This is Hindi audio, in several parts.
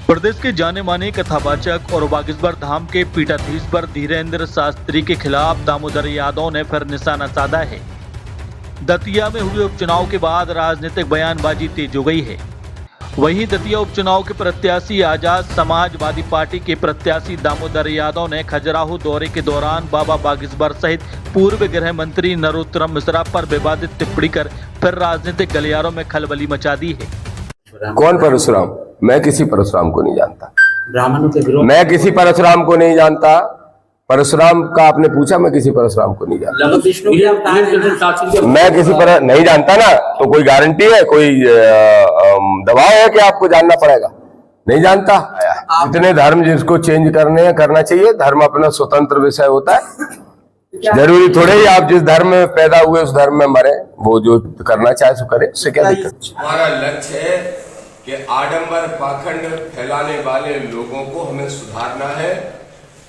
प्रदेश के जाने माने कथावाचक और बागेश्वर धाम के पीठाधीश्वर धीरेन्द्र शास्त्री के खिलाफ दामोदर यादव ने फिर निशाना साधा है। दतिया में हुए उपचुनाव के बाद राजनीतिक बयानबाजी तेज हो गई है। वहीं दतिया उपचुनाव के प्रत्याशी आजाद समाजवादी पार्टी के प्रत्याशी दामोदर यादव ने खजुराहो दौरे के दौरान बाबा बागेश्वर सहित पूर्व गृह मंत्री नरोत्तम मिश्रा पर विवादित टिप्पणी कर फिर राजनीतिक गलियारों में खलबली मचा दी है। कौन परशुराम? मैं किसी परशुराम को नहीं जानता। ब्राह्मणों के विरोध मैं किसी परशुराम को नहीं जानता। परशुराम का आपने पूछा, मैं किसी परशुराम को नहीं जानता। मैं किसी पर नहीं जानता ना, तो कोई गारंटी है, कोई दबाव है कि आपको जानना पड़ेगा? नहीं जानता। इतने धर्म जिसको चेंज करने हैं करना चाहिए। धर्म अपना स्वतंत्र विषय होता है। जरूरी थोड़े ही आप जिस धर्म में पैदा हुए उस धर्म में मरे। वो जो करना चाहे सो करे, उससे क्या दिक्कत। हमारा लक्ष्य है कि आडंबर पाखंड फैलाने वाले लोगों को हमें सुधारना है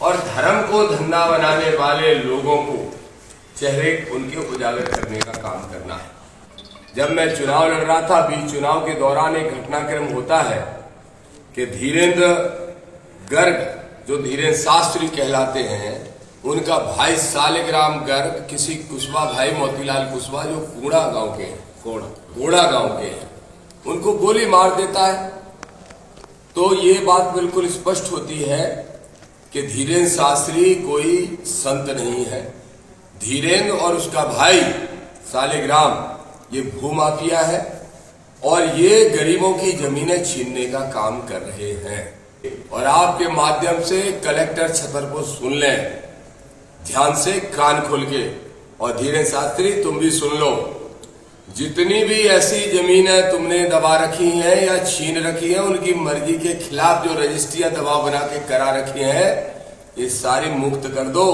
और धर्म को धंधा बनाने वाले लोगों को चेहरे उनके उजागर करने का काम करना है। जब मैं चुनाव लड़ रहा था, बीच चुनाव के दौरान एक घटनाक्रम होता है कि धीरेन्द्र गर्ग, जो धीरेन्द्र शास्त्री कहलाते हैं, उनका भाई सालिग्राम गर्ग किसी कुशवाहा भाई मोतीलाल कुशवाहा जो कूड़ा गांव के हैं, घोड़ा गांव के हैं, उनको गोली मार देता है। तो ये बात बिल्कुल स्पष्ट होती है कि धीरेन्द्र शास्त्री कोई संत नहीं है। धीरेन्द्र और उसका भाई सालिग्राम ये भूमाफिया है और ये गरीबों की जमीनें छीनने का काम कर रहे हैं। और आपके माध्यम से कलेक्टर छतर को सुन लें ध्यान से, कान खोल के। और धीरेन्द्र शास्त्री तुम भी सुन लो, जितनी भी ऐसी जमीनें तुमने दबा रखी हैं या छीन रखी हैं, उनकी मर्जी के खिलाफ जो रजिस्ट्रियां दबाव बना के करा रखी हैं, ये सारी मुक्त कर दो।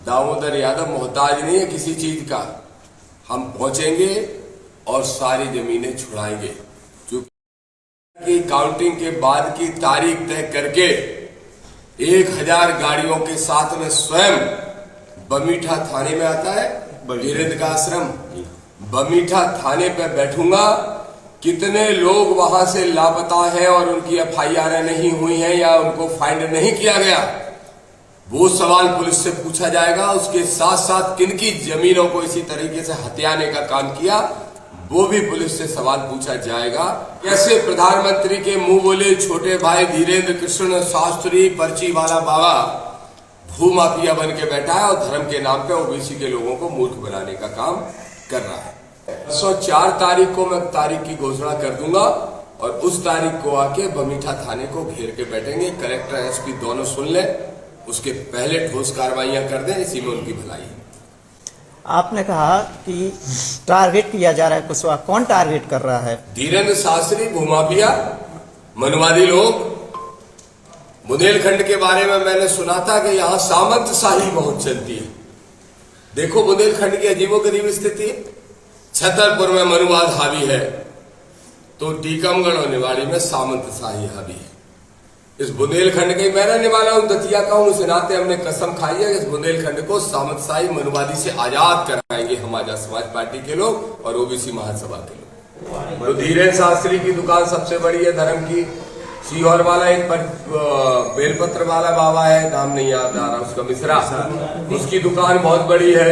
दामोदर यादव मोहताज नहीं है किसी चीज का। हम पहुंचेंगे और सारी जमीनें छुड़ाएंगे। कि काउंटिंग के बाद की तारीख तय करके 1000 गाड़ियों के साथ में स्वयं बमीठा थाने में आता है धीरेन्द्र का आश्रम, बमीठा थाने पे बैठूंगा। कितने लोग वहां से लापता हैं और उनकी FIR नहीं हुई हैं या उनको फाइंड नहीं किया गया, वो सवाल पुलिस से पूछा जाएगा। उसके साथ साथ किनकी जमीनों को इसी तरीके से हथियाने का काम किया, वो भी पुलिस से सवाल पूछा जाएगा। कैसे प्रधानमंत्री के मुंह बोले छोटे भाई धीरेन्द्र कृष्ण शास्त्री पर्ची वाला बाबा भूमाफिया बन के बैठा है और धर्म के नाम पे OBC के लोगों को मूर्ख बनाने का काम कर रहा है। 4 तारीख को मैं तारीख की घोषणा कर दूंगा और उस तारीख को आके बमीठा थाने को घेर के बैठेंगे। कलेक्टर SP दोनों सुन ले, उसके पहले ठोस कार्रवाइयां कर दें, इसी में उनकी भलाई है। आपने कहा कि टारगेट किया जा रहा है कुशवाहा, कौन टारगेट कर रहा है? धीरेन्द्र शास्त्री, भूमाफिया, मनवादी लोग। बुंदेलखंड के बारे में मैंने सुना था कि यहाँ सामंतशाही बहुत चलती है। देखो बुंदेलखंड की अजीबोगरीब स्थिति है। छतरपुर में मनुवाद हावी है तो टीकमगढ़ और निवाड़ी में सामंतशाही हावी है। इस बुंदेलखंड के मैं रहने वाला हूं, दतिया का हूं, उस नाते हमने कसम खाई है कि इस बुंदेलखंड को सामंतशाही मनुवादी से आजाद कराएंगे हम आजाद समाज पार्टी के लोग और OBC महासभा के लोग। तो धीरेन्द्र शास्त्री की दुकान सबसे बड़ी है धर्म की। सीहोर वाला एक बेलपत्र वाला बाबा है, नाम नहीं याद आ रहा उसका, मिश्रा, उसकी दुकान बहुत बड़ी है।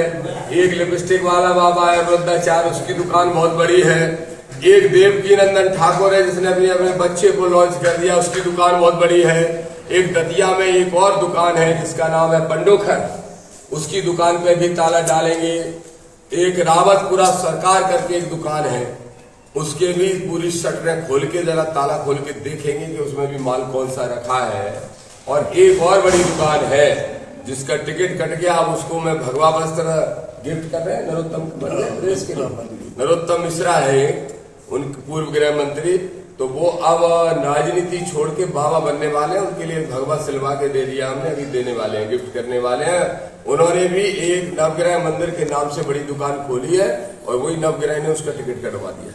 एक लिपस्टिक वाला बाबा है वृद्धाचार, उसकी दुकान बहुत बड़ी है। एक देवकी नंदन ठाकुर है जिसने अपने बच्चे को लॉन्च कर दिया, उसकी दुकान बहुत बड़ी है। एक दतिया में एक और दुकान है जिसका नाम है पंडोखर, उसकी दुकान पे भी ताला डालेंगे। एक रावतपुरा सरकार करके एक दुकान है, उसके भी पूरी शटरें खोल के जरा ताला खोल के देखेंगे कि उसमें भी माल कौन सा रखा है। और एक और बड़ी दुकान है जिसका टिकट कट गया, अब उसको मैं भगवा वस्त्र गिफ्ट कर रहे हैं नरोत्तम मिश्रा है उन पूर्व गृह मंत्री। तो वो अब राजनीति छोड़ के बाबा बनने वाले हैं, उनके लिए भगवा सिलवा के दे दिया हमने, अभी देने वाले हैं, गिफ्ट करने वाले हैं। उन्होंने भी एक नवग्रह मंदिर के नाम से बड़ी दुकान खोली है और वही नवग्रह ने उसका टिकट कटवा दिया।